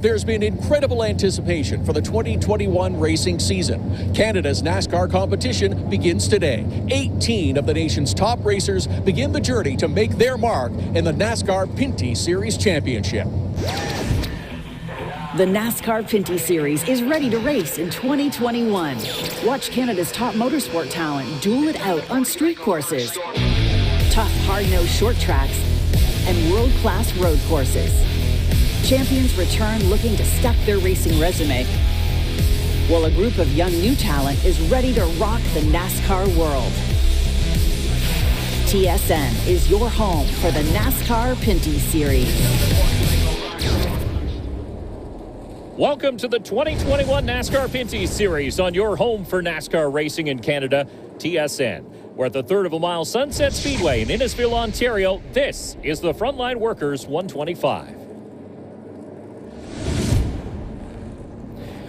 There's been incredible anticipation for the 2021 racing season. Canada's NASCAR competition begins today. 18 of the nation's top racers begin the journey to make their mark in the NASCAR Pinty Series Championship. The NASCAR Pinty Series is ready to race in 2021. Watch Canada's top motorsport talent duel it out on street courses, tough, hard-nosed short tracks, and world-class road courses. Champions return looking to stack their racing resume, while a group of young new talent is ready to rock the NASCAR world. TSN is your home for the NASCAR Pinty Series. Welcome to the 2021 NASCAR Pinty Series on your home for NASCAR racing in Canada, TSN. We're at the third of a mile Sunset Speedway in Innisfil, Ontario. This is the Frontline Workers 125.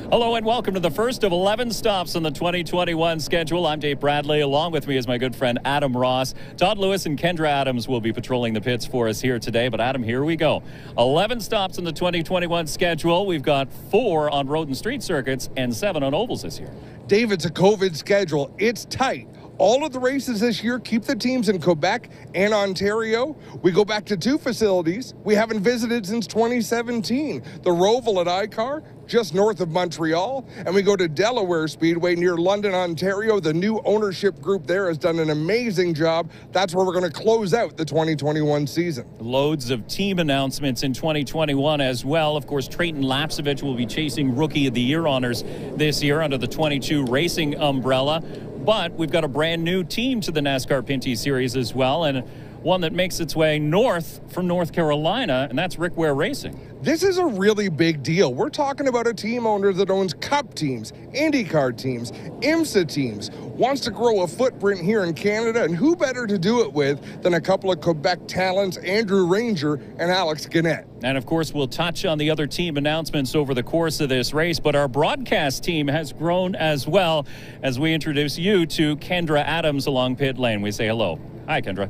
Hello and welcome to the first of 11 stops on the 2021 schedule. I'm Dave Bradley. Along with me is my good friend Adam Ross. Todd Lewis and Kendra Adams will be patrolling the pits for us here today. But Adam, here we go. 11 stops on the 2021 schedule. We've got 4 on road and street circuits and 7 on ovals this year. Dave, it's a COVID schedule. It's tight. All of the races this year keep the teams in Quebec and Ontario. We go back to 2 facilities we haven't visited since 2017. The Roval at ICAR, just north of Montreal, and we go to Delaware Speedway near London, Ontario. The new ownership group there has done an amazing job. That's where we're going to close out the 2021 season. Loads of team announcements in 2021 as well. Of course, Trayton Lapsevich will be chasing Rookie of the Year honors this year under the 22 Racing umbrella. But we've got a brand new team to the NASCAR Pinty Series as well, and one that makes its way north from North Carolina, and that's Rick Ware Racing. This is a really big deal. We're talking about a team owner that owns Cup teams, IndyCar teams, IMSA teams, wants to grow a footprint here in Canada, and who better to do it with than a couple of Quebec talents, Andrew Ranger and Alex Gannett. And of course, we'll touch on the other team announcements over the course of this race, but our broadcast team has grown as well as we introduce you to Kendra Adams along pit lane. We say hello. Hi, Kendra.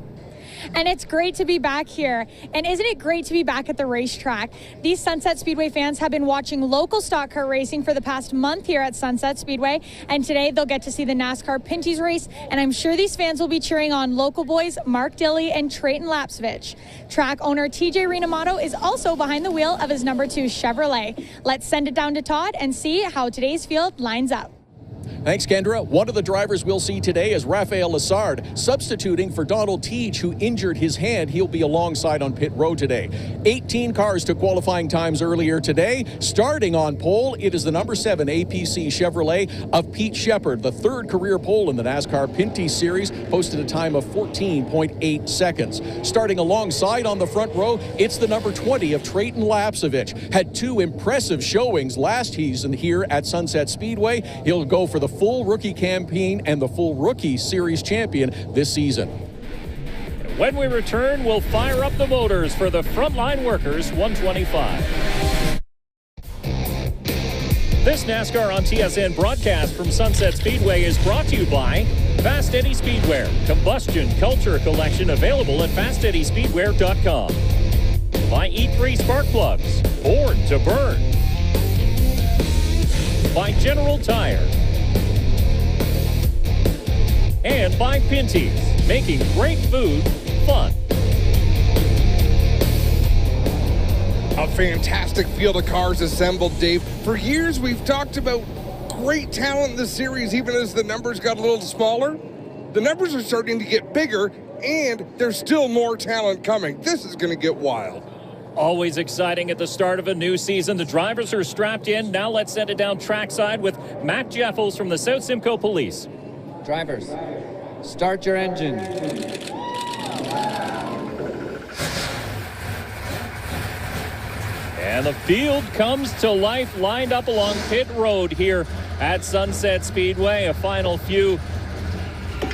And it's great to be back here. And isn't it great to be back at the racetrack? These Sunset Speedway fans have been watching local stock car racing for the past month here at Sunset Speedway. And today they'll get to see the NASCAR Pinty's race. And I'm sure these fans will be cheering on local boys Mark Dilley and Trayton Lapsevich. Track owner TJ Renamato is also behind the wheel of his number 2 Chevrolet. Let's send it down to Todd and see how today's field lines up. Thanks, Kendra. One of the drivers we'll see today is Rafael Lessard, substituting for Donald Teach, who injured his hand. He'll be alongside on pit road today. 18 cars to qualifying times earlier today. Starting on pole, it is the number 7 APC Chevrolet of Pete Shepard. The 3rd career pole in the NASCAR Pinty Series, posted a time of 14.8 seconds. Starting alongside on the front row, it's the number 20 of Trayton Lapsevich. Had 2 impressive showings last season here at Sunset Speedway. He'll go for the full rookie campaign and the full rookie series champion this season. When we return, we'll fire up the motors for the Frontline Workers 125. This NASCAR on TSN broadcast from Sunset Speedway is brought to you by Fast Eddie Speedwear, Combustion Culture Collection, available at fasteddyspeedwear.com. By E3 Spark Plugs, born to burn. By General Tire. And by Pinty's, making great food fun. A fantastic field of cars assembled, Dave. For years, we've talked about great talent in the series, even as the numbers got a little smaller. The numbers are starting to get bigger, and there's still more talent coming. This is going to get wild. Always exciting at the start of a new season. The drivers are strapped in. Now let's send it down trackside with Matt Jeffels from the South Simcoe Police. Drivers, start your engine. And the field comes to life, lined up along pit road here at Sunset Speedway. A final few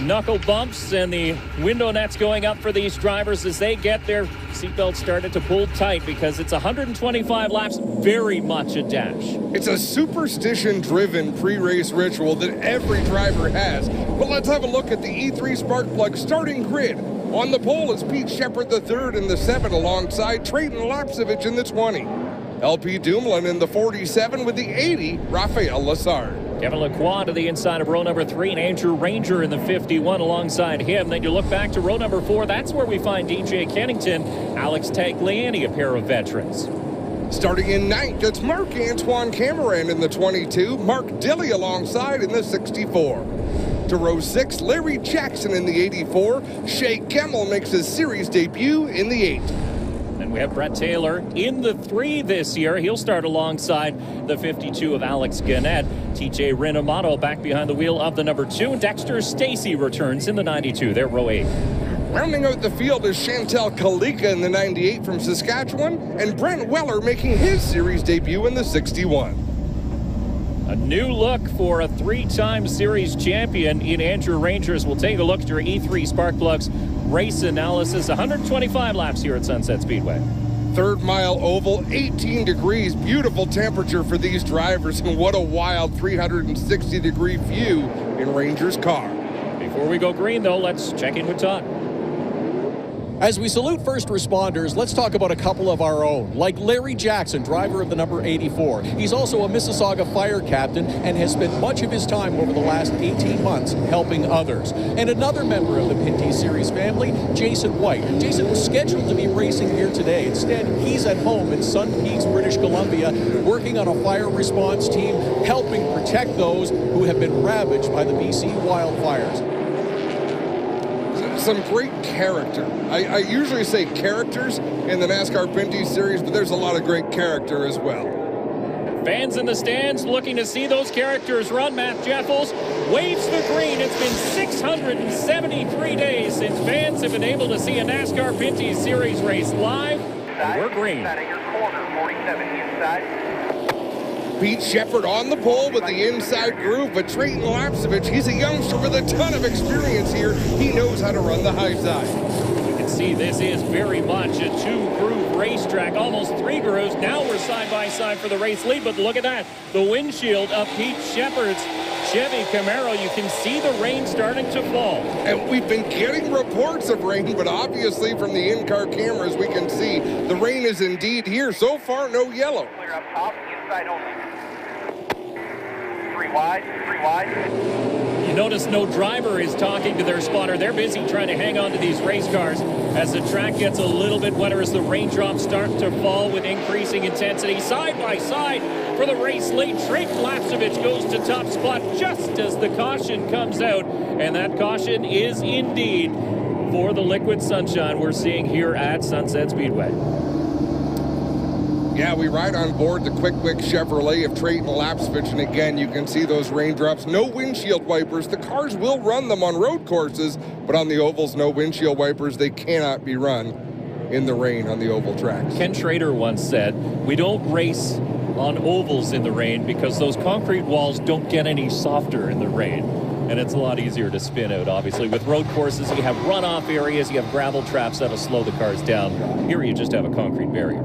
knuckle bumps and the window nets going up for these drivers as they get their seatbelts started to pull tight, because it's 125 laps, very much a dash. It's a superstition-driven pre-race ritual that every driver has. But let's have a look at the E3 Spark Plug starting grid. On the pole is Pete Shepard III in the 7 alongside Trayton Lapsevich in the 20. LP Dumoulin in the 47 with the 80, Raphael Lessard. Kevin Lacroix to the inside of row number 3, and Andrew Ranger in the 51 alongside him. Then you look back to row number 4. That's where we find DJ Kennington, Alex Tagliani, a pair of veterans. Starting in 9th, it's Marc-Antoine Cameron in the 22, Mark Dilley alongside in the 64. To row 6, Larry Jackson in the 84, Shea Gemmel makes his series debut in the 8. And we have Brett Taylor in the 3 this year. He'll start alongside the 52 of Alex Gannett. TJ Rinomato back behind the wheel of the number 2. Dexter Stacy returns in the 92. They're row 8. Rounding out the field is Chantel Kalika in the 98 from Saskatchewan, and Brent Weller making his series debut in the 61. A new look for a 3-time series champion in Andrew Rangers. We'll take a look at your E3 Sparkplugs race analysis. 125 laps here at Sunset Speedway. Third mile oval, 18 degrees, beautiful temperature for these drivers, and what a wild 360-degree view in Rangers' car. Before we go green, though, let's check in with Todd. As we salute first responders, let's talk about a couple of our own, like Larry Jackson, driver of the number 84. He's also a Mississauga fire captain and has spent much of his time over the last 18 months helping others. And another member of the Pinty Series family, Jason White. Jason was scheduled to be racing here today. Instead, he's at home in Sun Peaks, British Columbia, working on a fire response team, helping protect those who have been ravaged by the BC wildfires. Some great character. I usually say characters in the NASCAR Pinty Series, but there's a lot of great character as well. Fans in the stands looking to see those characters run. Matt Jeffels waves the green. It's been 673 days since fans have been able to see a NASCAR Pinty Series race live. We're green. Your corner, 47 inside. Pete Shepard on the pole with the inside groove, but Trayton Lapsevich, he's a youngster with a ton of experience here. He knows how to run the high side. You can see this is very much a 2-groove racetrack, almost 3 grooves. Now we're side by side for the race lead, but look at that. The windshield of Pete Shepard's Chevy Camaro, you can see the rain starting to fall. And we've been getting reports of rain, but obviously from the in-car cameras we can see the rain is indeed here. So far, no yellow. Clear up top, inside only. 3 wide, 3 wide. You notice no driver is talking to their spotter. They're busy trying to hang on to these race cars as the track gets a little bit wetter as the raindrops start to fall with increasing intensity. Side by side for the race lead, Trayton Lapsevich goes to top spot just as the caution comes out. And that caution is indeed for the liquid sunshine we're seeing here at Sunset Speedway. Yeah, we ride on board the Quick Wick Chevrolet of Trayton Lapsevich, and again, you can see those raindrops. No windshield wipers. The cars will run them on road courses, but on the ovals, no windshield wipers. They cannot be run in the rain on the oval tracks. Ken Schrader once said, we don't race on ovals in the rain because those concrete walls don't get any softer in the rain. And it's a lot easier to spin out, obviously. With road courses, you have runoff areas, you have gravel traps that'll slow the cars down. Here you just have a concrete barrier.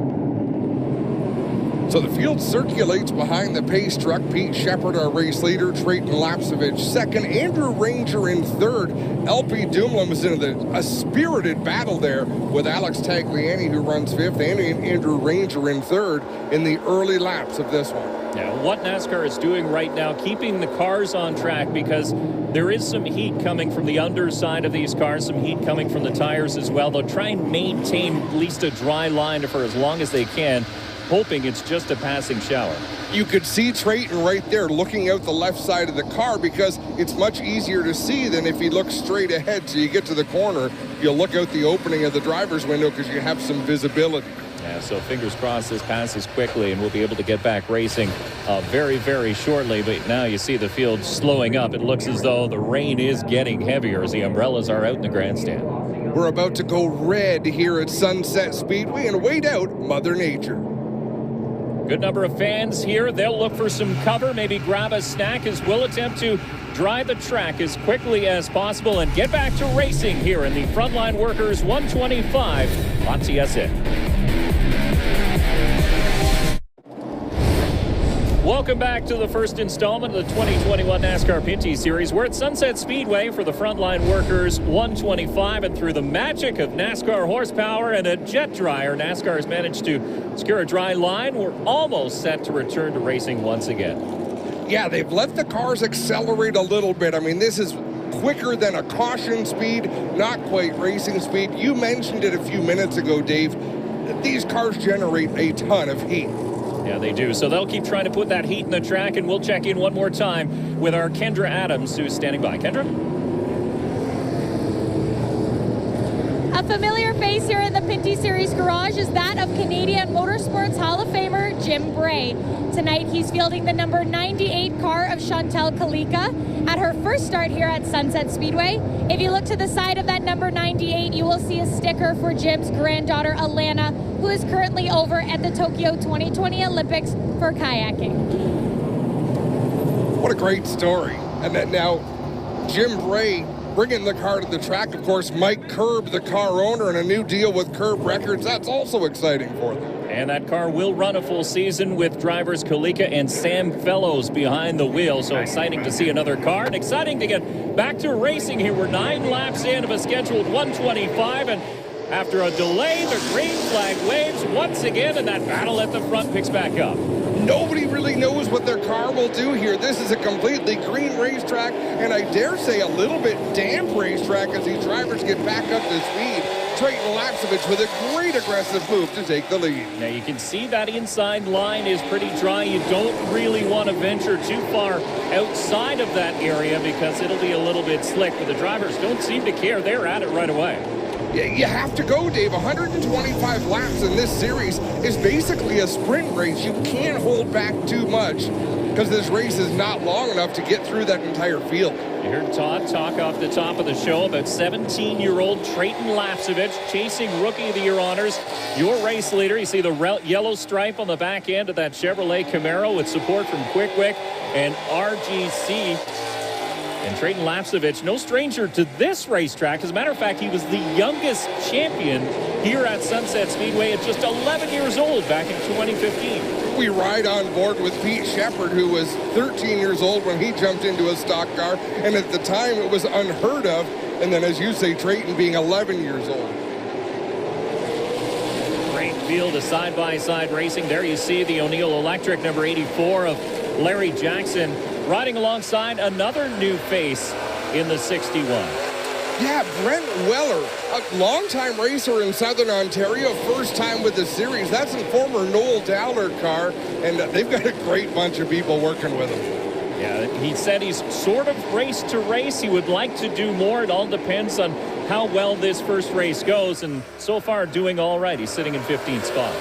So the field circulates behind the pace truck. Pete Shepard, our race leader. Trayton Lapsevich second. Andrew Ranger in third. LP Dumoulin was in a spirited battle there with Alex Tagliani, who runs fifth, and Andrew Ranger in third in the early laps of this one. Now, what NASCAR is doing right now, keeping the cars on track because there is some heat coming from the underside of these cars, some heat coming from the tires as well. They'll try and maintain at least a dry line for as long as they can, hoping it's just a passing shower. You could see Trayton right there looking out the left side of the car because it's much easier to see than if he looks straight ahead. So you get to the corner, you'll look out the opening of the driver's window because you have some visibility. Yeah, so fingers crossed this passes quickly and we'll be able to get back racing very, very shortly. But now you see the field slowing up. It looks as though the rain is getting heavier as the umbrellas are out in the grandstand. We're about to go red here at Sunset Speedway and wait out Mother Nature. Good number of fans here. They'll look for some cover, maybe grab a snack as we'll attempt to dry the track as quickly as possible and get back to racing here in the Frontline Workers 125 on TSN. Welcome back to the first installment of the 2021 NASCAR Pinty Series. We're at Sunset Speedway for the Frontline Workers 125, and through the magic of NASCAR horsepower and a jet dryer, NASCAR has managed to secure a dry line. We're almost set to return to racing once again. Yeah, they've let the cars accelerate a little bit. I mean, this is quicker than a caution speed, not quite racing speed. You mentioned it a few minutes ago, Dave. These cars generate a ton of heat. Yeah, they do. So they'll keep trying to put that heat in the track, and we'll check in one more time with our Kendra Adams, who's standing by. Kendra? A familiar face here in the Pinty Series garage is that of Canadian Motorsports Hall of Famer Jim Bray. Tonight, he's fielding the number 98 car of Chantal Kalika at her first start here at Sunset Speedway. If you look to the side of that number 98, you will see a sticker for Jim's granddaughter, Alana, who is currently over at the Tokyo 2020 Olympics for kayaking. What a great story. And then now, Jim Bray bringing the car to the track. Of course, Mike Curb, the car owner, and a new deal with Curb Records. That's also exciting for them. And that car will run a full season with drivers Kalika and Sam Fellows behind the wheel. So exciting to see another car, and exciting to get back to racing here. We're 9 laps in of a scheduled 125, and after a delay, the green flag waves once again, and that battle at the front picks back up. Nobody really knows what their car will do here. This is a completely green racetrack, and I dare say a little bit damp racetrack as these drivers get back up to speed. Trayton Lapsevich with a great aggressive move to take the lead. Now you can see that inside line is pretty dry. You don't really want to venture too far outside of that area because it'll be a little bit slick, but the drivers don't seem to care. They're at it right away. You have to go, Dave. 125 laps in this series is basically a sprint race. You can't hold back too much because this race is not long enough to get through that entire field. You heard Todd talk off the top of the show about 17-year-old Trayton Lapsevich chasing Rookie of the Year honors. Your race leader, you see the yellow stripe on the back end of that Chevrolet Camaro with support from Quick Wick and RGC. And Trayton Lapsevich, no stranger to this racetrack. As a matter of fact, he was the youngest champion here at Sunset Speedway at just 11 years old back in 2015. We ride on board with Pete Shepard, who was 13 years old when he jumped into a stock car, and at the time it was unheard of. And then, as you say, Trayton being 11 years old. Great field of side-by-side racing. There you see the O'Neill Electric, number 84 of Larry Jackson, riding alongside another new face in the 61. Yeah, Brent Weller, a longtime racer in Southern Ontario, first time with the series. That's a former Noel Dowler car, and they've got a great bunch of people working with him. Yeah, he said he's sort of race to race. He would like to do more. It all depends on how well this first race goes, and so far doing all right. He's sitting in 15th spot.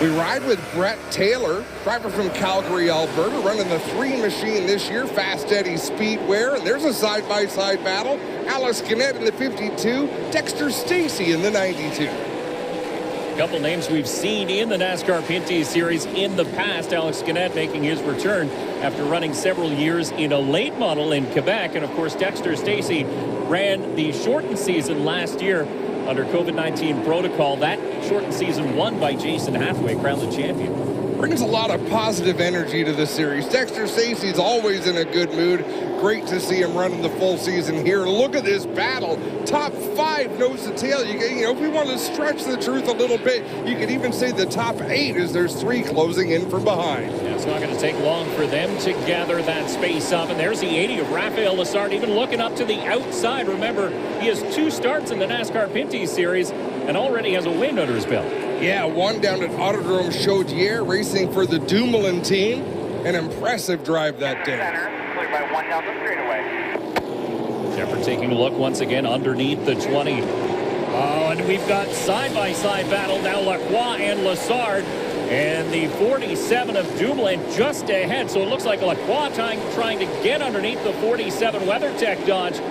We ride with Brett Taylor, driver from Calgary, Alberta, running the 3 machine this year, Fast Eddie Speedwear, and there's a side-by-side battle. Alex Gannett in the 52, Dexter Stacy in the 92. A couple names we've seen in the NASCAR Pinty Series in the past. Alex Gannett making his return after running several years in a late model in Quebec. And, of course, Dexter Stacy ran the shortened season last year under COVID-19 protocol. That shortened season won by Jason Hathaway, crowned the champion. Brings a lot of positive energy to the series. Dexter Stacy's always in a good mood. Great to see him running the full season here. Look at this battle. Top 5 nose to tail. You know, if we want to stretch the truth a little bit, you could even say the top 8 as there's 3 closing in from behind. Yeah, it's not going to take long for them to gather that space up. And there's the 80 of Raphael Lessard, even looking up to the outside. Remember, he has 2 starts in the NASCAR Pinty Series and already has a win under his belt. Yeah, one down at Autodrome Chaudière, racing for the Dumoulin team. An impressive drive that day. Center, cleared by 1 down the straightaway. Shepard taking a look once again underneath the 20. Oh, and we've got side-by-side battle now, Lacroix and Lessard. And the 47 of Dumoulin just ahead. So it looks like Lacroix trying to get underneath the 47 WeatherTech Dodge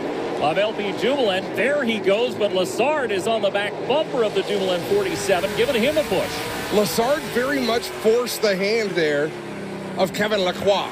of LP Dumoulin. There he goes, but Lessard is on the back bumper of the Dumoulin 47, giving him a push. Lessard very much forced the hand there of Kevin Lacroix.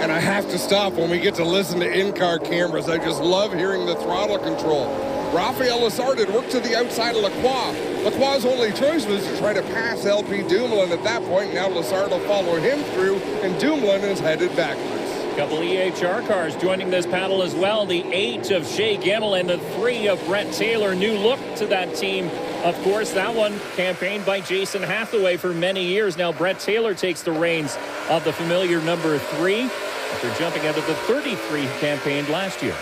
And I have to stop when we get to listen to in-car cameras. I just love hearing the throttle control. Raphael Lessard had worked to the outside of Lacroix. Lacroix's only choice was to try to pass LP Dumoulin at that point. Now Lessard will follow him through, and Dumoulin is headed backwards. Couple EHR cars joining this panel as well. The 8 of Shea Gimmel and the 3 of Brett Taylor. New look to that team. Of course, that one campaigned by Jason Hathaway for many years. Now Brett Taylor takes the reins of the familiar number 3 after jumping out of the 33 campaigned last year.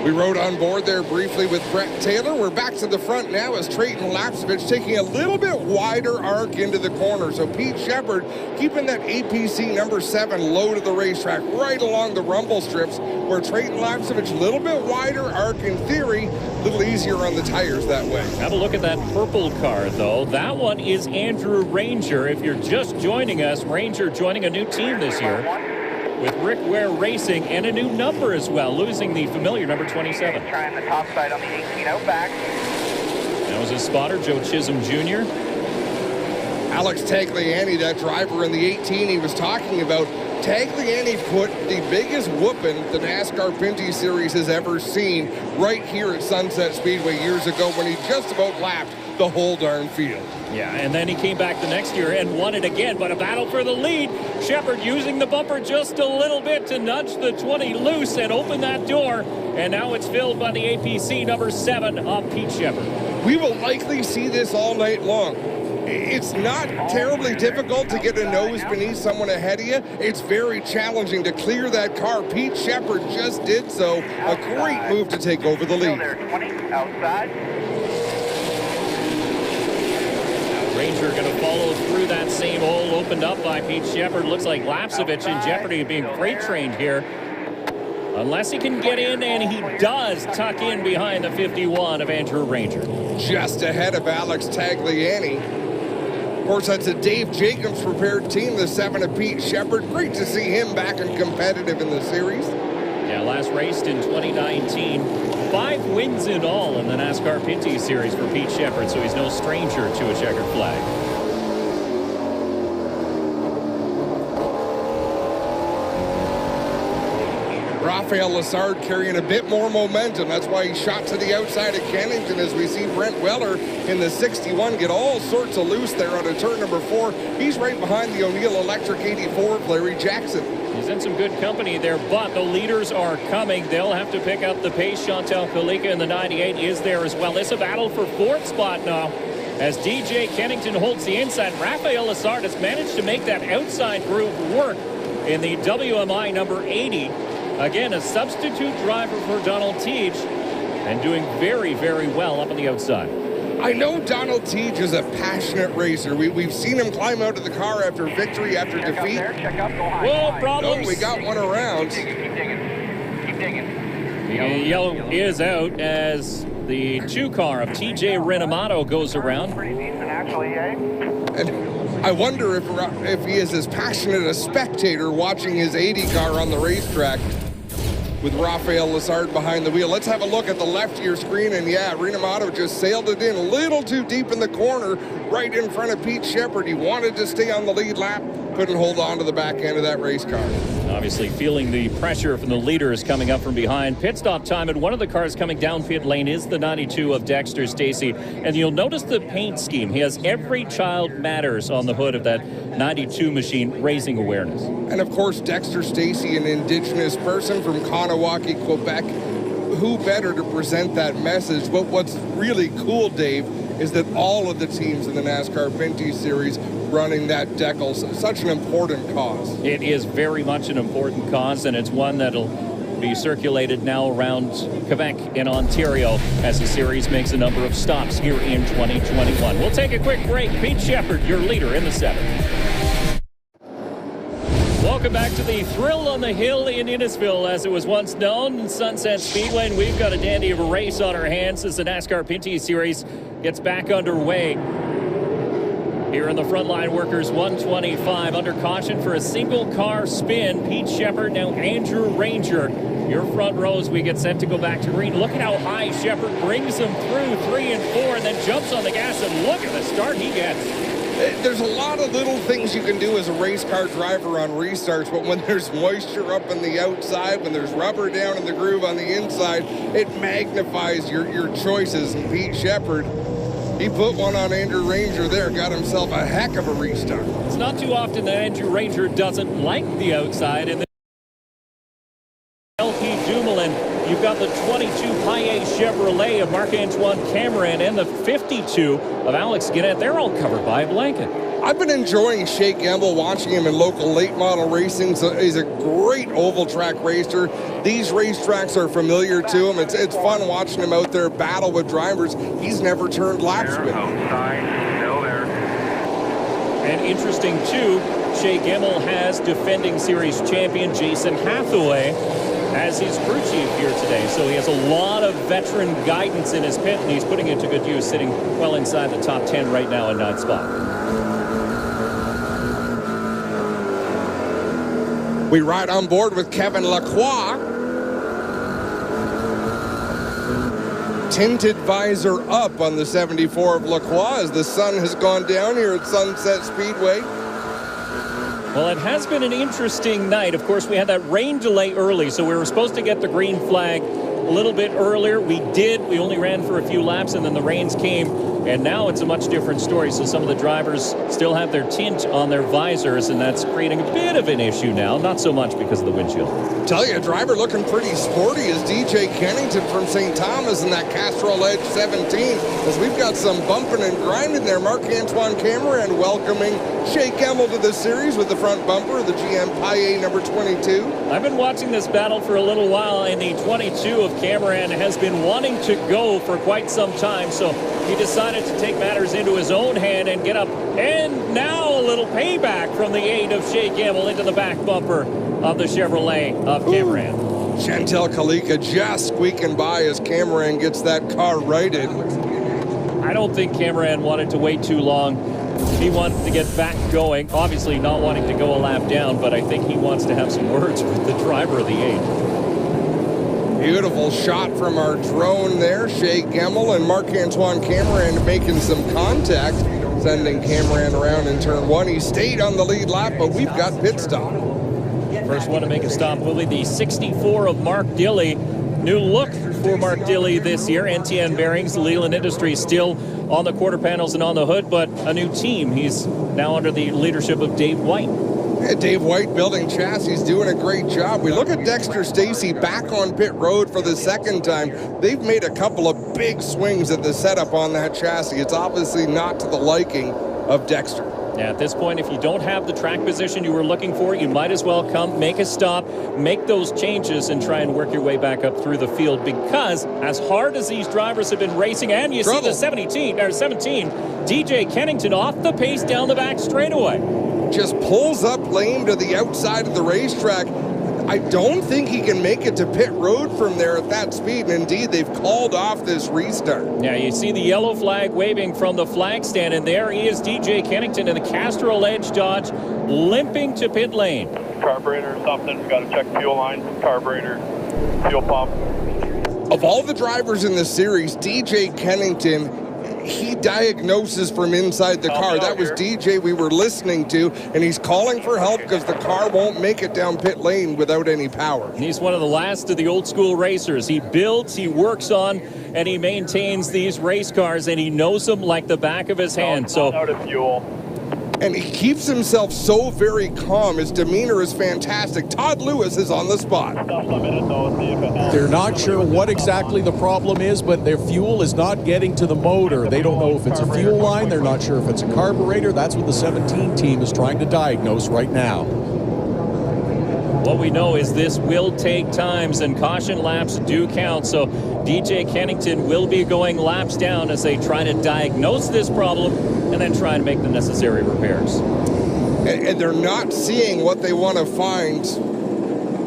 We rode on board there briefly with Brett Taylor. We're back to the front now as Trayton Lapsevich taking a little bit wider arc into the corner. So Pete Shepard keeping that APC number 7 low to the racetrack right along the rumble strips, where Trayton Lapsevich a little bit wider arc in theory, a little easier on the tires that way. Have a look at that purple car, though. That one is Andrew Ranger. If you're just joining us, Ranger joining a new team this year with Rick Ware Racing and a new number as well, losing the familiar number 27. Trying the top side on the 18 out back. That was his spotter, Joe Chisholm Jr. Alex Tagliani, that driver in the 18 he was talking about. Tagliani put the biggest whooping the NASCAR Pinty Series has ever seen right here at Sunset Speedway years ago when he just about lapped the whole darn field. Yeah, and then he came back the next year and won it again, but a battle for the lead. Shepard using the bumper just a little bit to nudge the 20 loose and open that door, and now it's filled by the APC number 7 of Pete Shepard. We will likely see this all night long. It's not terribly difficult to get a nose beneath someone ahead of you. It's very challenging to clear that car. Pete Shepard just did so. A great move to take over the lead. Still there, 20 outside. Ranger going to follow through that same hole opened up by Pete Shepard. Looks like Lapsevich in jeopardy of being freight trained here. Unless he can get in, and he does tuck in behind the 51 of Andrew Ranger. Just ahead of Alex Tagliani. Of course, that's a Dave Jacobs prepared team, the 7 of Pete Shepard. Great to see him back and competitive in the series. Yeah, last raced in 2019. 5 wins in all in the NASCAR Pinty Series for Pete Shepard, so he's no stranger to a checkered flag. Raphael Lessard carrying a bit more momentum. That's why he shot to the outside of Kennington as we see Brent Weller in the 61 get all sorts of loose there on a turn number 4. He's right behind the O'Neill Electric 84 of Larry Jackson. He's in some good company there, but the leaders are coming. They'll have to pick up the pace. Chantal Kalika in the 98 is there as well. It's a battle for 4th spot now as DJ Kennington holds the inside. Raphael Lessard has managed to make that outside group work in the WMI number 80. Again, a substitute driver for Donald Teach and doing very, very well up on the outside. I know Donald Teach is a passionate racer. We've seen him climb out of the car after victory, after defeat. Check up, go high. Whoa, problems. Oh, we got one around. Keep digging. Keep digging. The yellow is out as the 2 car of TJ Renamato goes around. Pretty decent, actually, eh? And I wonder if he is as passionate a spectator watching his 80 car on the racetrack with Raphael Lessard behind the wheel. Let's have a look at the left of your screen, and yeah, Renamato just sailed it in a little too deep in the corner right in front of Pete Shepard. He wanted to stay on the lead lap, couldn't hold on to the back end of that race car. Obviously feeling the pressure from the leaders coming up from behind. Pit stop time, and one of the cars coming down pit lane is the 92 of Dexter Stacey. And you'll notice the paint scheme. He has Every Child Matters on the hood of that 92 machine, raising awareness. And of course, Dexter Stacey, an Indigenous person from Kahnawake, Quebec. Who better to present that message? But what's really cool, Dave, is that all of the teams in the NASCAR Pinty Series running that decal. Such an important cause. It is very much an important cause, and it's one that'll be circulated now around Quebec and Ontario as the series makes a number of stops here in 2021. We'll take a quick break. Pete Shepard, your leader in the 7th. Welcome back to the Thrill on the Hill in Innisfil, as it was once known, Sunset Speedway, and we've got a dandy of a race on our hands as the NASCAR Pinty Series gets back underway. Here in the frontline workers, 125 under caution for a single car spin. Pete Shepard, now Andrew Ranger. Your front rows, we get set to go back to green. Look at how high Shepard brings them through 3 and 4 and then jumps on the gas, and look at the start he gets. There's a lot of little things you can do as a race car driver on restarts, but when there's moisture up on the outside, when there's rubber down in the groove on the inside, it magnifies your choices. And Pete Shepard, he put one on Andrew Ranger there, got himself a heck of a restart. It's not too often that Andrew Ranger doesn't like the outside. And LP Dumoulin, you've got the 22 Paye Chevrolet of Marc-Antoine Cameron and the 52 of Alex Guinnett. They're all covered by a blanket. I've been enjoying Shea Gamble, watching him in local late model racing. So he's a great oval track racer. These racetracks are familiar to him. It's fun watching him out there battle with drivers he's never turned laps with. Still there. And interesting too, Shea Gamble has defending series champion Jason Hathaway as his crew chief here today. So he has a lot of veteran guidance in his pit, and he's putting it to good use, sitting well inside the top 10 right now in 9th spot. We ride on board with Kevin Lacroix. Tinted visor up on the 74 of Lacroix as the sun has gone down here at Sunset Speedway. Well, it has been an interesting night. Of course, we had that rain delay early, so we were supposed to get the green flag a little bit earlier. We did. We only ran for a few laps, and then the rains came, and now it's a much different story. So some of the drivers still have their tint on their visors, and that's creating a bit of an issue now. Not so much because of the windshield. Tell you, a driver looking pretty sporty is DJ Kennington from St. Thomas in that Castrol Edge 17. As we've got some bumping and grinding there. Marc-Antoine Cameron welcoming Shea Gamble to the series with the front bumper, the GM Paye number 22. I've been watching this battle for a little while, and the 22 of Cameron has been wanting to go for quite some time, so he decided to take matters into his own hand and get up. And now a little payback from the 8 of Shea Gamble into the back bumper of the Chevrolet of Cameron. Chantel Kalika just squeaking by as Cameron gets that car righted. I don't think Cameron wanted to wait too long. He wanted to get back going, obviously not wanting to go a lap down, but I think he wants to have some words with the driver of the 8. Beautiful shot from our drone there. Shea Gamble and Marc-Antoine Cameron making some contact, sending Cameron around in turn 1. He stayed on the lead lap, but we've got pit stop. First one to make a stop will be the 64 of Mark Dilley. New look for Mark Dilley this year. NTN bearings, Leland Industries still on the quarter panels and on the hood, but a new team. He's now under the leadership of Dave White. Yeah, Dave White building chassis, doing a great job. We look at Dexter Stacy back on pit road for the second time. They've made a couple of big swings at the setup on that chassis. It's obviously not to the liking of Dexter. Yeah, at this point, if you don't have the track position you were looking for, you might as well come, make a stop, make those changes, and try and work your way back up through the field, because as hard as these drivers have been racing, and you see the 17, DJ Kennington off the pace down the back straightaway. Just pulls up lame to the outside of the racetrack. I don't think he can make it to pit road from there at that speed, and indeed they've called off this restart. Yeah, you see the yellow flag waving from the flag stand, and there he is, DJ Kennington in the Castrol Edge Dodge, limping to pit lane. Carburetor or something. We got to check fuel lines, carburetor, fuel pump. Of all the drivers in the series, DJ Kennington, he diagnoses from inside the car. That was DJ we were listening to, and he's calling for help because the car won't make it down pit lane without any power. He's one of the last of the old school racers. He builds, he works on, and he maintains these race cars, and he knows them like the back of his hand. So out of fuel. And he keeps himself so very calm. His demeanor is fantastic. Todd Lewis is on the spot. They're not sure what exactly the problem is, but their fuel is not getting to the motor. They don't know if it's a fuel line. They're not sure if it's a carburetor. That's what the 17 team is trying to diagnose right now. What we know is this will take times, and caution laps do count. So DJ Kennington will be going laps down as they try to diagnose this problem and then try to make the necessary repairs. And they're not seeing what they want to find,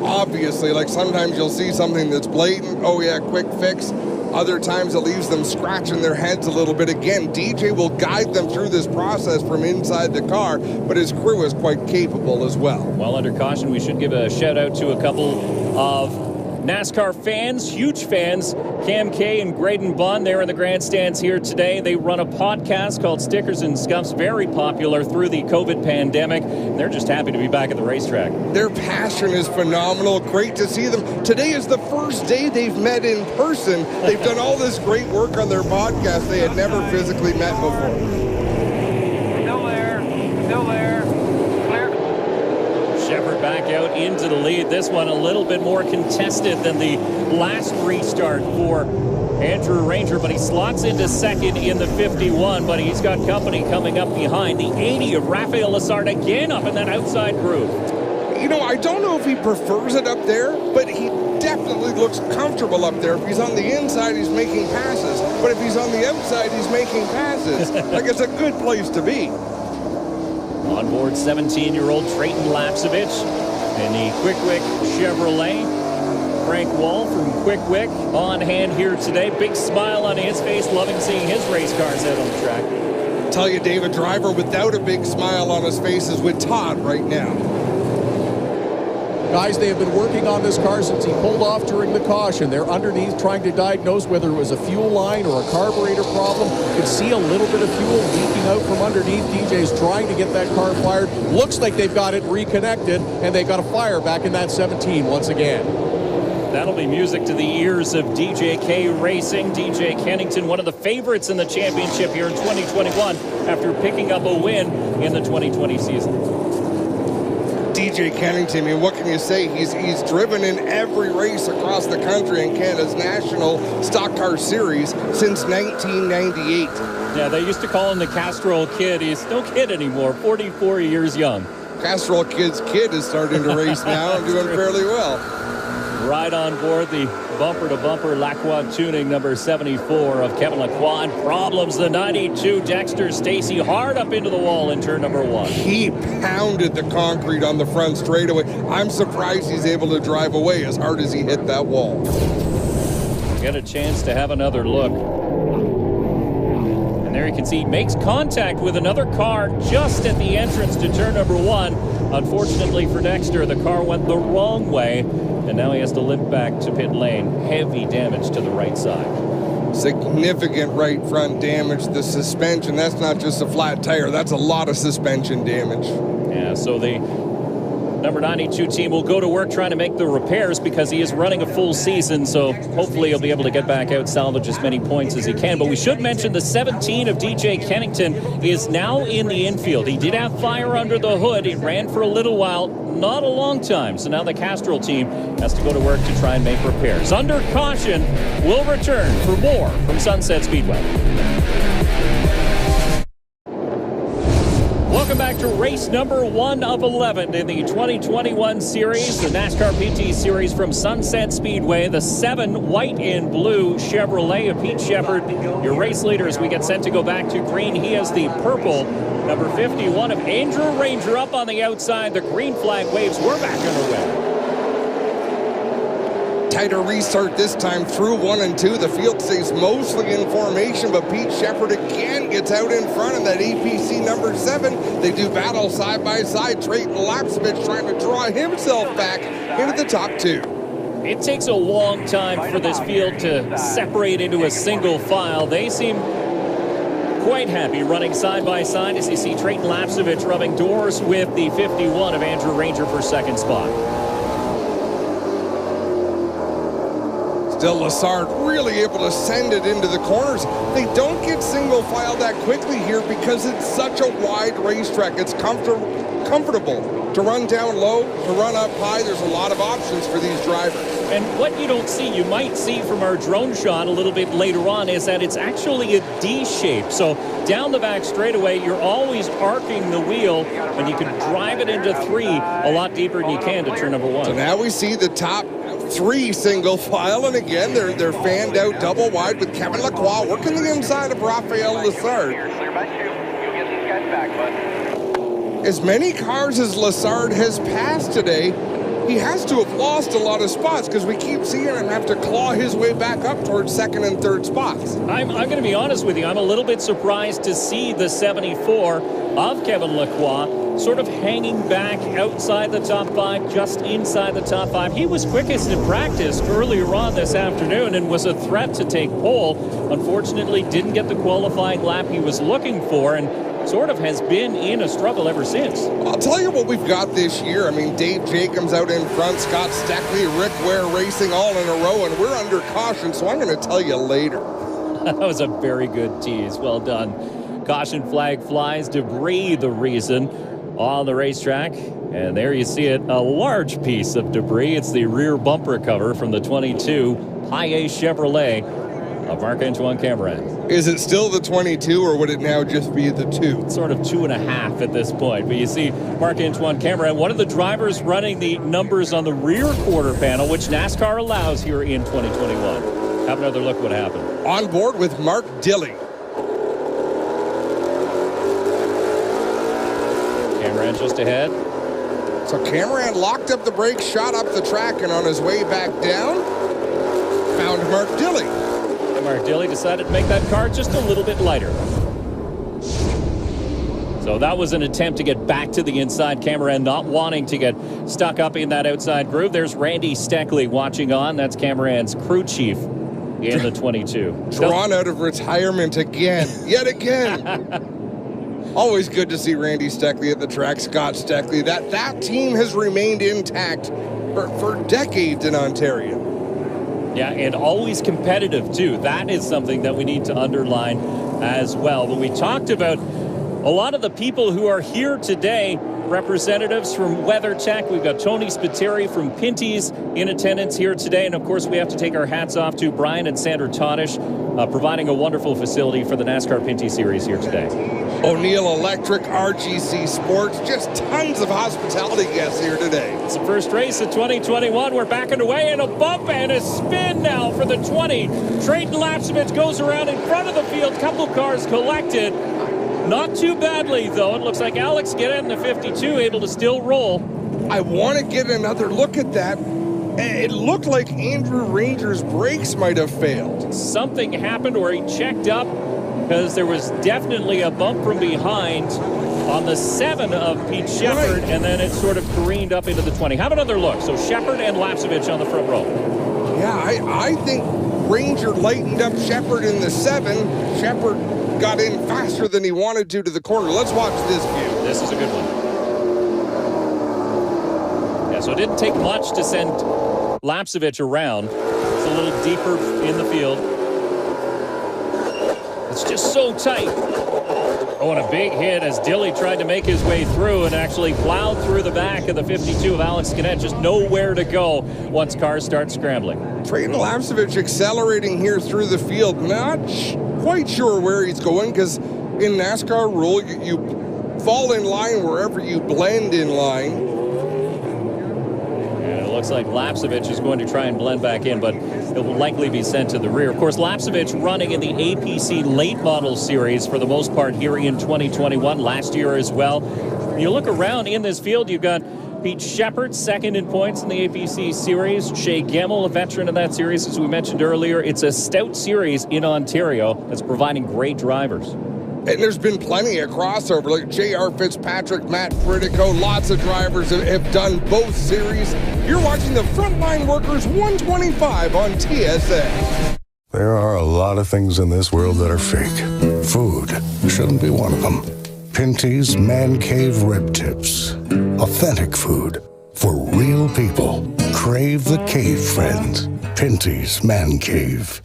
obviously. Like sometimes you'll see something that's blatant, oh yeah, quick fix. Other times it leaves them scratching their heads a little bit. Again, DJ will guide them through this process from inside the car, but his crew is quite capable as well. Well, under caution, we should give a shout out to a couple of NASCAR fans, huge fans, Cam Kay and Graydon Bunn, they're in the grandstands here today. They run a podcast called Stickers and Scuffs, very popular through the COVID pandemic. They're just happy to be back at the racetrack. Their passion is phenomenal. Great to see them. Today is the first day they've met in person. They've done all this great work on their podcast. They had never physically met before. Still there. Still there. Clear. Shepard back out into the lead. This one a little bit more contested than the last restart for Andrew Ranger, but he slots into second in the 51, but he's got company coming up behind. The 80 of Rafael Lessard again up in that outside groove. You know, I don't know if he prefers it up there, but he definitely looks comfortable up there. If he's on the inside, he's making passes. But if he's on the outside, he's making passes. Like, it's a good place to be. On board 17-year-old Trayton Lapsevich in the Quick-Wick Chevrolet. Frank Wall from Quick-Wick on hand here today. Big smile on his face, loving seeing his race cars out on the track. Tell you, Dave, a driver without a big smile on his face is with Todd right now. Guys, they have been working on this car since he pulled off during the caution. They're underneath trying to diagnose whether it was a fuel line or a carburetor problem. You can see a little bit of fuel leaking out from underneath. DJ's trying to get that car fired. Looks like they've got it reconnected, and they got a fire back in that 17 once again. That'll be music to the ears of DJK Racing. DJ Kennington, one of the favorites in the championship here in 2021 after picking up a win in the 2020 season. DJ Kennington, I mean, what can you say? He's driven in every race across the country in Canada's National Stock Car Series since 1998. Yeah, they used to call him the Castrol Kid. He's no kid anymore, 44 years young. Castrol Kid's kid is starting to race now and doing fairly well. Right on board the bumper-to-bumper Lacroix tuning number 74 of Kevin Lacroix. And problems, the 92 Dexter Stacy hard up into the wall in turn number 1. He pounded the concrete on the front straightaway. I'm surprised he's able to drive away as hard as he hit that wall. Get a chance to have another look. And there you can see he makes contact with another car just at the entrance to turn number 1. Unfortunately for Dexter, the car went the wrong way, and now he has to limp back to pit lane. Heavy damage to the right side. Significant right front damage. The suspension, that's not just a flat tire, that's a lot of suspension damage. Yeah, so the number 92 team will go to work trying to make the repairs because he is running a full season, so hopefully he'll be able to get back out, salvage as many points as he can. But we should mention the 17 of DJ Kennington is now in the infield. He did have fire under the hood. He ran for a little while, not a long time. So now the Castrol team has to go to work to try and make repairs. Under caution, we'll return for more from Sunset Speedway. Welcome back to race number 1 of 11 in the 2021 series, the NASCAR PT Series from Sunset Speedway. The 7 white and blue Chevrolet of Pete Shepard, your race leader as we get set to go back to green. He has the purple number 51 of Andrew Ranger up on the outside. The green flag waves. We're back underway. Tighter restart this time through 1 and 2. The field stays mostly in formation, but Pete Shepard again gets out in front of that APC number 7. They do battle side by side. Trayton Lapsevich trying to draw himself back into the top 2. It takes a long time for this field to separate into a single file. They seem quite happy running side by side as you see Trayton Lapsevich rubbing doors with the 51 of Andrew Ranger for second spot. Still Lessard really able to send it into the corners. They don't get single file that quickly here because it's such a wide racetrack. It's comfortable to run down low, to run up high. There's a lot of options for these drivers. And what you don't see, you might see from our drone shot a little bit later on, is that it's actually a D shape. So down the back straightaway, you're always arcing the wheel, and you can drive it into 3 a lot deeper than you can to turn number 1. So now we see the top 3 single file, and again, they're fanned out double wide with Kevin Lacroix working the inside of Rafael Lessard. Clear by 2. You'll get these guys back, bud. As many cars as Lessard has passed today, he has to have lost a lot of spots because we keep seeing him have to claw his way back up towards second and third spots. I'm going to be honest with you. I'm a little bit surprised to see the 74 of Kevin Lacroix sort of hanging back outside the top 5, just inside the top 5. He was quickest in practice earlier on this afternoon and was a threat to take pole. Unfortunately, didn't get the qualifying lap he was looking for, and sort of has been in a struggle ever since. I'll tell you what we've got this year. I mean, Dave Jacobs out in front, Scott Steckley, Rick Ware racing all in a row, and we're under caution, so I'm going to tell you later. That was a very good tease. Well done. Caution flag flies. Debris the reason on the racetrack. And there you see it, a large piece of debris. It's the rear bumper cover from the 22 High-A Chevrolet of Marc-Antoine Cameron. Is it still the 22, or would it now just be the 2? It's sort of 2.5 at this point. But you see Marc-Antoine Cameron, one of the drivers running the numbers on the rear quarter panel, which NASCAR allows here in 2021. Have another look what happened. On board with Mark Dilley. Cameron just ahead. So Cameron locked up the brakes, shot up the track, and on his way back down, found Mark Dilley. And Mark Dilley decided to make that car just a little bit lighter. So that was an attempt to get back to the inside. Cameron not wanting to get stuck up in that outside groove. There's Randy Steckley watching on. That's Cameron's crew chief in the 22. Drawn out of retirement again, yet again. Always good to see Randy Steckley at the track, Scott Steckley. That team has remained intact for decades in Ontario. Yeah, and always competitive, too. That is something that we need to underline as well. But we talked about a lot of the people who are here today, representatives from WeatherTech. We've got Tony Spiteri from Pinty's in attendance here today. And, of course, we have to take our hats off to Brian and Sandra Todish, providing a wonderful facility for the NASCAR Pinty Series here today. O'Neill Electric, RGC Sports, just tons of hospitality guests here today. It's the first race of 2021. We're backing away, and a bump and a spin now for the 20. Trayton Lapsevich goes around in front of the field. Couple cars collected. Not too badly, though. It looks like Alex Guinnett in the 52 able to still roll. I want to get another look at that. It looked like Andrew Ranger's brakes might have failed. Something happened, or he checked up, because there was definitely a bump from behind on the 7 of Pete Shepard, and then it sort of careened up into the 20. Have another look. So Shepard and Lapsevich on the front row. Yeah, I think Ranger lightened up Shepard in the 7. Shepard got in faster than he wanted to the corner. Let's watch this view. This is a good one. Yeah, so it didn't take much to send Lapsevich around. It's a little deeper in the field. It's just so tight. Oh, and a big hit as Dilley tried to make his way through and actually plowed through the back of the 52 of Alex Guinnett. Just nowhere to go once cars start scrambling. Trayton Lapsevich accelerating here through the field. Not quite sure where he's going, because in NASCAR rule, you fall in line wherever you blend in line. Looks like Lapsevich is going to try and blend back in, but it will likely be sent to the rear. Of course, Lapsevich running in the APC late model series for the most part here in 2021, last year as well. You look around in this field, you've got Pete Shepard, second in points in the APC series. Shea Gemmell, a veteran of that series, as we mentioned earlier. It's a stout series in Ontario that's providing great drivers. And there's been plenty of crossover, like J.R. Fitzpatrick, Matt Fritico. Lots of drivers have done both series. You're watching the Frontline Workers 125 on TSN. There are a lot of things in this world that are fake. Food shouldn't be one of them. Pinty's Man Cave Rib Tips. Authentic food for real people. Crave the cave, friends. Pinty's Man Cave.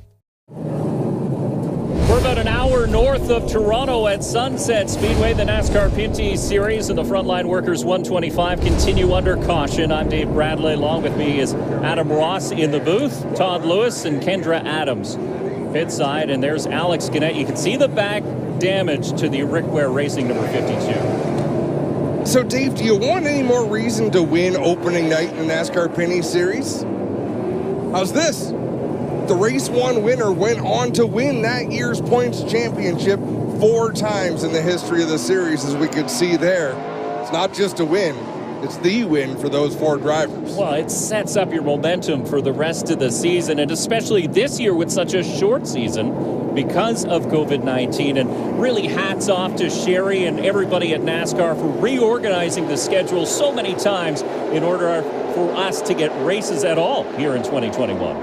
We're about an hour north of Toronto at Sunset Speedway. The NASCAR Pinty Series and the Frontline Workers 125 continue under caution. I'm Dave Bradley. Along with me is Adam Ross in the booth, Todd Lewis, and Kendra Adams pit side. And there's Alex Guinnett. You can see the back damage to the Rick Ware Racing number 52. So, Dave, do you want any more reason to win opening night in the NASCAR Pinty Series? How's this? The race 1 winner went on to win that year's points championship 4 times in the history of the series, as we could see there. It's not just a win, It's the win for those 4 drivers. Well, it sets up your momentum for the rest of the season, and especially this year with such a short season because of COVID-19. And really hats off to Sherry and everybody at NASCAR for reorganizing the schedule so many times in order for us to get races at all here in 2021.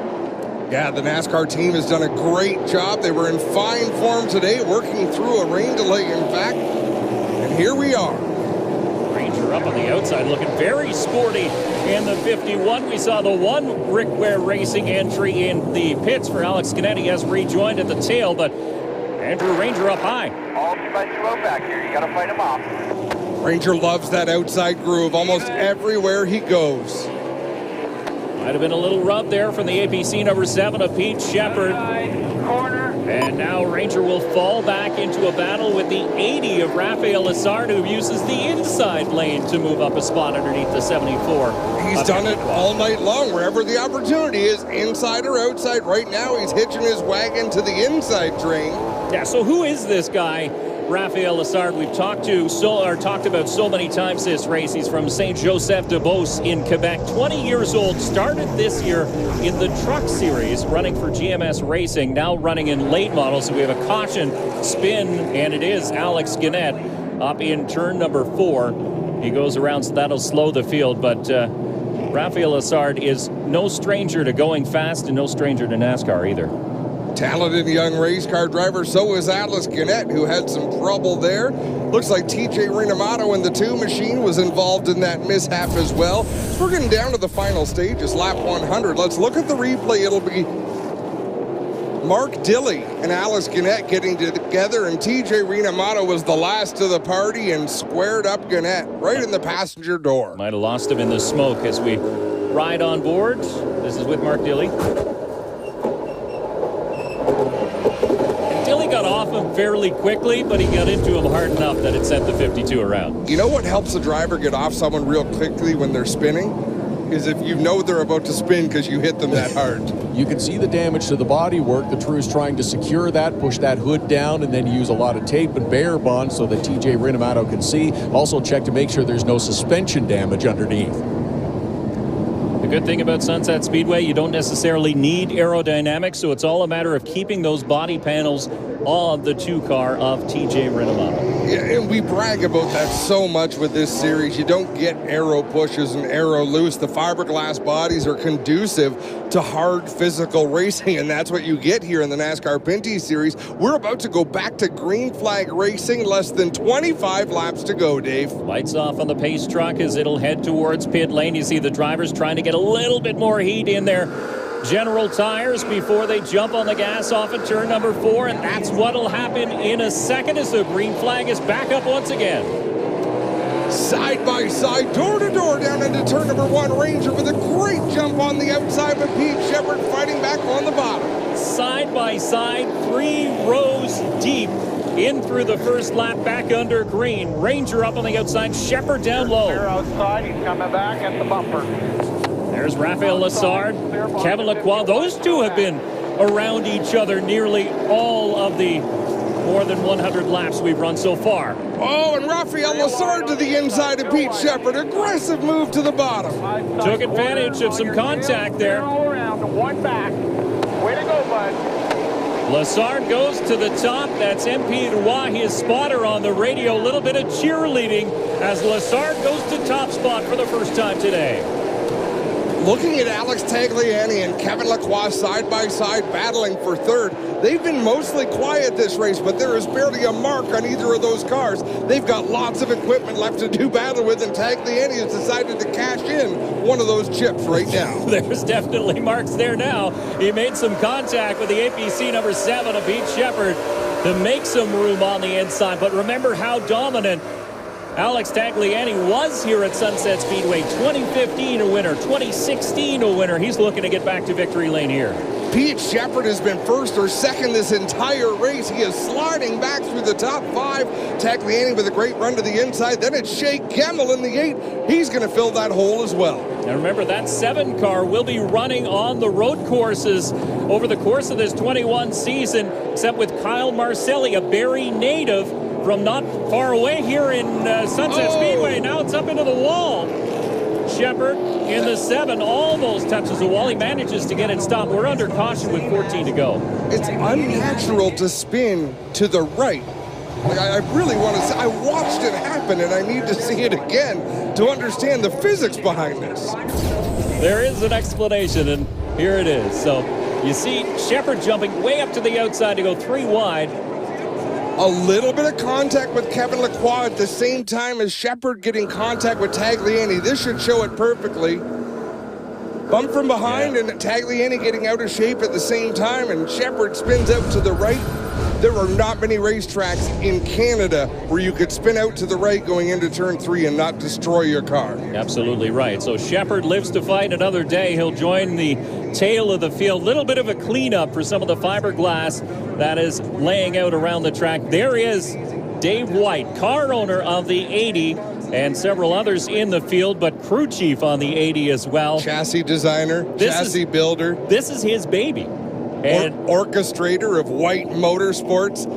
Yeah, the NASCAR team has done a great job. They were in fine form today, working through a rain delay, in fact. And here we are. Ranger up on the outside, looking very sporty in the 51. We saw the one Rick Ware Racing entry in the pits for Alex Gannett. Has rejoined at the tail, but Andrew Ranger up high. All 2x2 back here. You got to fight him off. Ranger loves that outside groove almost everywhere he goes. Might have been a little rub there from the APC number 7 of Pete Shepard. Corner. And now Ranger will fall back into a battle with the 80 of Rafael Lessard, who uses the inside lane to move up a spot underneath the 74. He's done it all night long, wherever the opportunity is, inside or outside. Right now, he's hitching his wagon to the inside train. Yeah, so who is this guy, Rafael Lessard? We've talked about so many times this race. He's from Saint Joseph de Beauce in Quebec. 20 years old, started this year in the Truck Series, running for GMS Racing, now running in late models. So we have a caution spin, and it is Alex Gannett up in turn number 4. He goes around, so that'll slow the field, but Rafael Lessard is no stranger to going fast and no stranger to NASCAR either. Talented young race car driver, so is Alex Gannett, who had some trouble there. Looks like TJ Rinamato in the 2 machine was involved in that mishap as well. So we're getting down to the final stages, lap 100. Let's look at the replay. It'll be Mark Dilley and Alex Gannett getting together, and TJ Rinamato was the last to the party and squared up Gannett right in the passenger door. Might have lost him in the smoke as we ride on board. This is with Mark Dilley. Got off him fairly quickly, but he got into him hard enough that it sent the 52 around. You know what helps a driver get off someone real quickly when they're spinning? Is if you know they're about to spin because you hit them that hard. You can see the damage to the bodywork. The crew's trying to secure that, push that hood down, and then use a lot of tape and bear bond so that TJ Rinamato can see. Also check to make sure there's no suspension damage underneath. The good thing about Sunset Speedway, you don't necessarily need aerodynamics, so it's all a matter of keeping those body panels on the 2 car of TJ Rinamato. Yeah, and we brag about that so much with this series. You don't get aero pushes and aero loose. The fiberglass bodies are conducive to hard physical racing, and that's what you get here in the NASCAR Pinty Series. We're about to go back to green flag racing. Less than 25 laps to go, Dave. Lights off on the pace truck as it'll head towards pit lane. You see the drivers trying to get a little bit more heat in their general tires before they jump on the gas off at turn number 4, and that's what'll happen in a second as the green flag is back up once again. Side by side, door to door down into turn number 1. Ranger with a great jump on the outside, but Pete Shepard fighting back on the bottom. Side by side, 3 rows deep in through the first lap, back under green. Ranger up on the outside, Shepard down low. Outside, he's coming back at the bumper. There's Rafael Lessard, Kevin Lacroix. Those 2 have been around each other nearly all of the more than 100 laps we've run so far. Oh, and Rafael Lessard to the inside of Pete Shepard. Aggressive move to the bottom. Took advantage of some contact there. All around, 1 back. Way to go, bud. Lessard goes to the top. That's MP Roy, his spotter on the radio. A little bit of cheerleading as Lessard goes to top spot for the first time today. Looking at Alex Tagliani and Kevin Lacroix side by side battling for 3rd. They've been mostly quiet this race, but there is barely a mark on either of those cars. They've got lots of equipment left to do battle with, and Tagliani has decided to cash in one of those chips right now. There's definitely marks there now. He made some contact with the APC number 7 of Pete Shepard to make some room on the inside, but remember how dominant Alex Tagliani was here at Sunset Speedway. 2015 a winner, 2016 a winner. He's looking to get back to victory lane here. Pete Shepard has been 1st or 2nd this entire race. He is sliding back through the top 5. Tagliani with a great run to the inside. Then it's Shea Gemmel in the 8. He's going to fill that hole as well. Now remember, that 7 car will be running on the road courses over the course of this 21 season, except with Kyle Marcelli, a Barrie native from not far away here in Sunset Speedway. Now it's up into the wall. Shepard in the 7 almost touches the wall. He manages to get it stopped. We're under caution with 14 to go. It's unnatural to spin to the right. Like, I really want to say, I watched it happen, and I need to see it again to understand the physics behind this. There is an explanation, and here it is. So you see Shepard jumping way up to the outside to go 3 wide. A little bit of contact with Kevin Lacroix at the same time as Shepard getting contact with Tagliani. This should show it perfectly. Bump from behind and Tagliani getting out of shape at the same time, and Shepard spins out to the right. There are not many racetracks in Canada where you could spin out to the right going into turn 3 and not destroy your car. Absolutely right. So Shepard lives to fight another day. He'll join the tail of the field. Little bit of a cleanup for some of the fiberglass that is laying out around the track. There is Dave White, car owner of the 80, and several others in the field, but crew chief on the 80 as well. Chassis designer, chassis builder. This is his baby. And orchestrator of White Motorsports.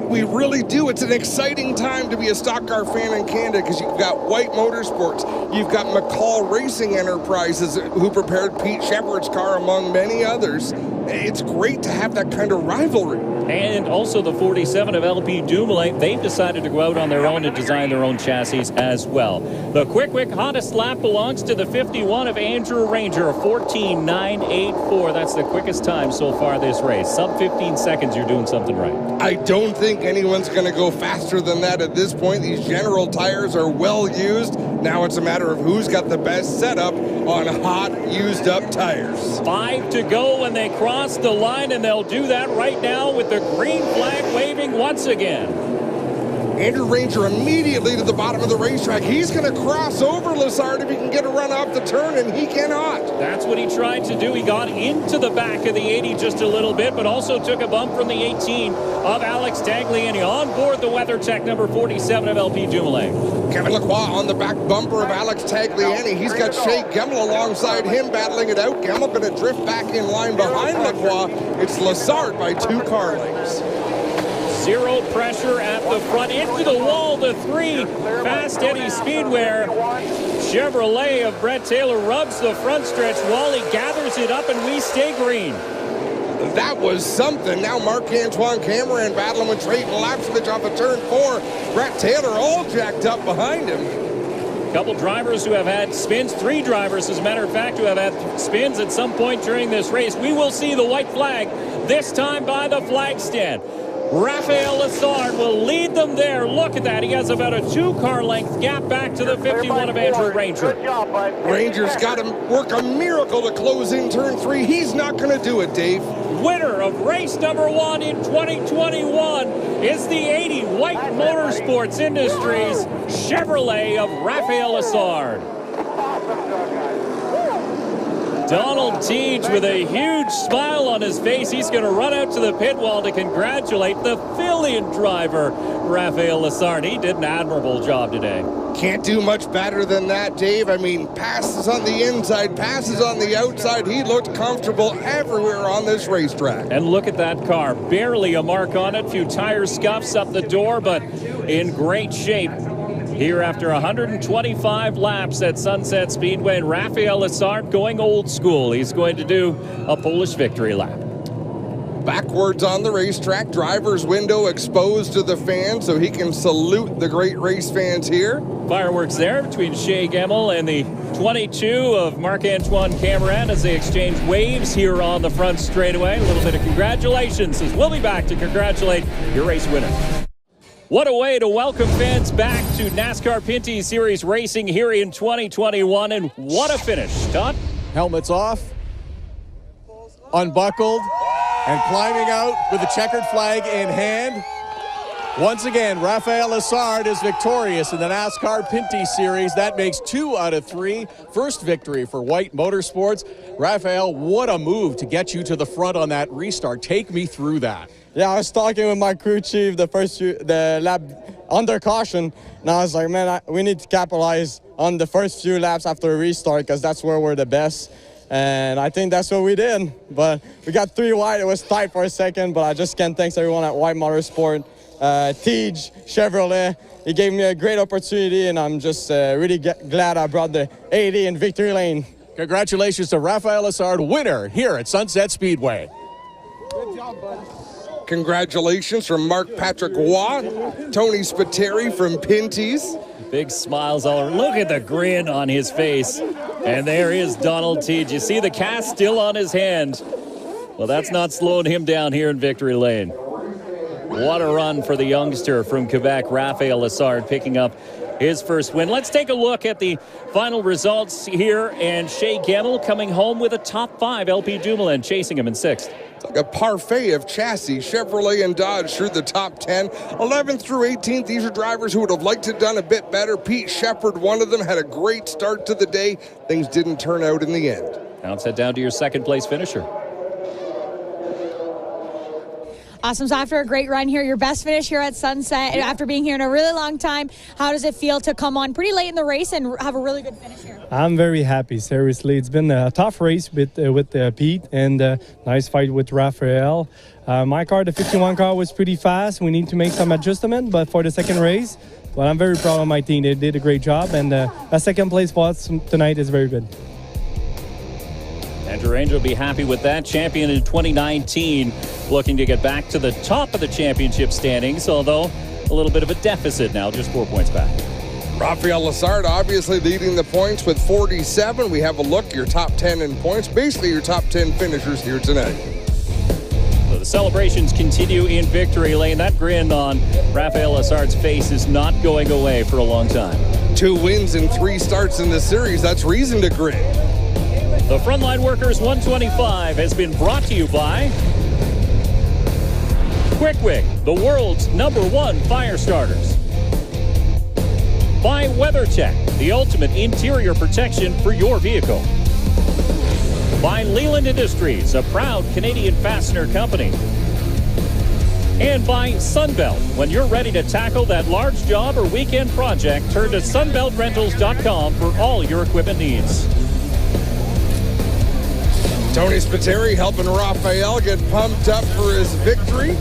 We really do. It's an exciting time to be a stock car fan in Canada because you've got White Motorsports. You've got McCall Racing Enterprises who prepared Pete Shepard's car, among many others. It's great to have that kind of rivalry. And also the 47 of LP Dumoulin, they've decided to go out on their own and design their own chassis as well. The quick hottest lap belongs to the 51 of Andrew Ranger, 14.984. That's the quickest time so far this race. Sub 15 seconds, you're doing something right. I don't think anyone's going to go faster than that at this point. These General tires are well used. Now it's a matter of who's got the best setup on hot, used up tires. 5 to go when they cross the line, and they'll do that right now with the green flag waving once again. Andrew Ranger immediately to the bottom of the racetrack. He's going to cross over Lazard if he can get a run off the turn, and he cannot. That's what he tried to do. He got into the back of the 80 just a little bit, but also took a bump from the 18 of Alex Tagliani on board the WeatherTech number 47 of LP Dumoulin. Kevin Lacroix on the back bumper of Alex Tagliani. He's got Shea Gemmel alongside him battling it out. Gemmel going to drift back in line behind Lacroix. It's Lazard by 2 car lengths. Zero pressure at the front, into the wall, the 3, Fast Eddie Speedway. Chevrolet of Brett Taylor rubs the front stretch wall. He gathers it up, and we stay green. That was something. Now Marc-Antoine Cameron battling with Trayton Lapsevich off of turn 4. Brett Taylor all jacked up behind him. Couple drivers who have had spins, 3 drivers, as a matter of fact, who have had spins at some point during this race. We will see the white flag, this time by the flag stand. Raphael Lessard will lead them there. Look at that. He has about a 2-car length gap back to the 51 of Andrew Ranger. Ranger's got to work a miracle to close in turn 3. He's not going to do it, Dave. Winner of race number 1 in 2021 is the 80 White Motorsports Industries Chevrolet of Raphael Lessard. Donald Teach with a huge smile on his face. He's going to run out to the pit wall to congratulate the Fillion driver, Raphael Lessard. He did an admirable job today. Can't do much better than that, Dave. I mean, passes on the inside, passes on the outside. He looked comfortable everywhere on this racetrack. And look at that car. Barely a mark on it. Few tire scuffs up the door, but in great shape. Here after 125 laps at Sunset Speedway, and Raphael Lessard going old school. He's going to do a Polish victory lap. Backwards on the racetrack, driver's window exposed to the fans so he can salute the great race fans here. Fireworks there between Shea Gemmel and the 22 of Marc-Antoine Cameron as they exchange waves here on the front straightaway. A little bit of congratulations as we'll be back to congratulate your race winner. What a way to welcome fans back to NASCAR Pinty Series racing here in 2021, and what a finish. Todd? Helmets off, unbuckled, and climbing out with the checkered flag in hand. Once again, Raphael Lessard is victorious in the NASCAR Pinty Series. That makes 2 out of 3. First victory for White Motorsports. Raphael, what a move to get you to the front on that restart. Take me through that. Yeah, I was talking with my crew chief the lap under caution, and I was like, man, we need to capitalize on the first few laps after a restart because that's where we're the best. And I think that's what we did. But we got 3 wide. It was tight for a second, but I just can't thank everyone at White Motorsport. Tej Chevrolet. He gave me a great opportunity, and I'm just really glad I brought the 80 in victory lane. Congratulations to Raphael Lessard, winner here at Sunset Speedway. Good job, bud. Congratulations from Mark Patrick Watt, Tony Spiteri from Pinty's. Big smiles all over. Look at the grin on his face. And there is Donald Tej. You see the cast still on his hand. Well, that's not slowing him down here in victory lane. What a run for the youngster from Quebec, Raphael Lessard, picking up his first win. Let's take a look at the final results here. And Shea Gemmel coming home with a top 5. LP Dumoulin chasing him in 6th. It's like a parfait of chassis. Chevrolet and Dodge through the top 10. 11th through 18th, these are drivers who would have liked to have done a bit better. Pete Shepard, one of them, had a great start to the day. Things didn't turn out in the end. Now let's head down to your second place finisher. Awesome. So after a great run here, your best finish here at Sunset, and after being here in a really long time, how does it feel to come on pretty late in the race and have a really good finish here? I'm very happy, seriously. It's been a tough race with Pete, and nice fight with Raphael. My car, the 51 car, was pretty fast. We need to make some adjustment, but for the second race, well, I'm very proud of my team. They did a great job, and a second place for us tonight is very good. Andrew Angel will be happy with that. Champion in 2019, looking to get back to the top of the championship standings, although a little bit of a deficit now, just 4 points back. Raphael Lessard obviously leading the points with 47. We have a look, your top 10 in points, basically your top 10 finishers here tonight. So the celebrations continue in victory lane. That grin on Raphael Lessard's face is not going away for a long time. 2 wins and 3 starts in the series, that's reason to grin. The Frontline Workers 125 has been brought to you by Quick Wick, the world's #1 fire starters. By WeatherTech, the ultimate interior protection for your vehicle. By Leland Industries, a proud Canadian fastener company. And by Sunbelt. When you're ready to tackle that large job or weekend project, turn to sunbeltrentals.com for all your equipment needs. Tony Spiteri helping Raphael get pumped up for his victory.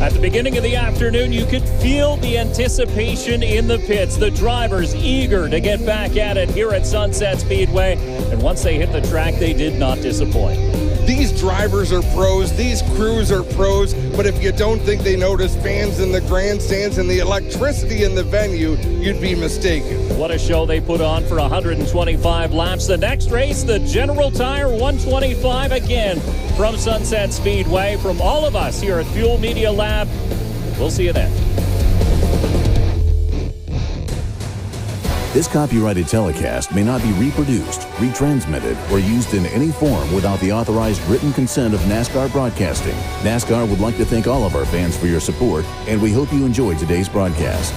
At the beginning of the afternoon, you could feel the anticipation in the pits. The drivers eager to get back at it here at Sunset Speedway. And once they hit the track, they did not disappoint. These drivers are pros, these crews are pros, but if you don't think they notice fans in the grandstands and the electricity in the venue, you'd be mistaken. What a show they put on for 125 laps. The next race, the General Tire 125 again from Sunset Speedway. From all of us here at Fuel Media Lab, we'll see you then. This copyrighted telecast may not be reproduced, retransmitted, or used in any form without the authorized written consent of Nascar Broadcasting. Nascar would like to thank all of our fans for your support, and we hope you enjoyed today's broadcast.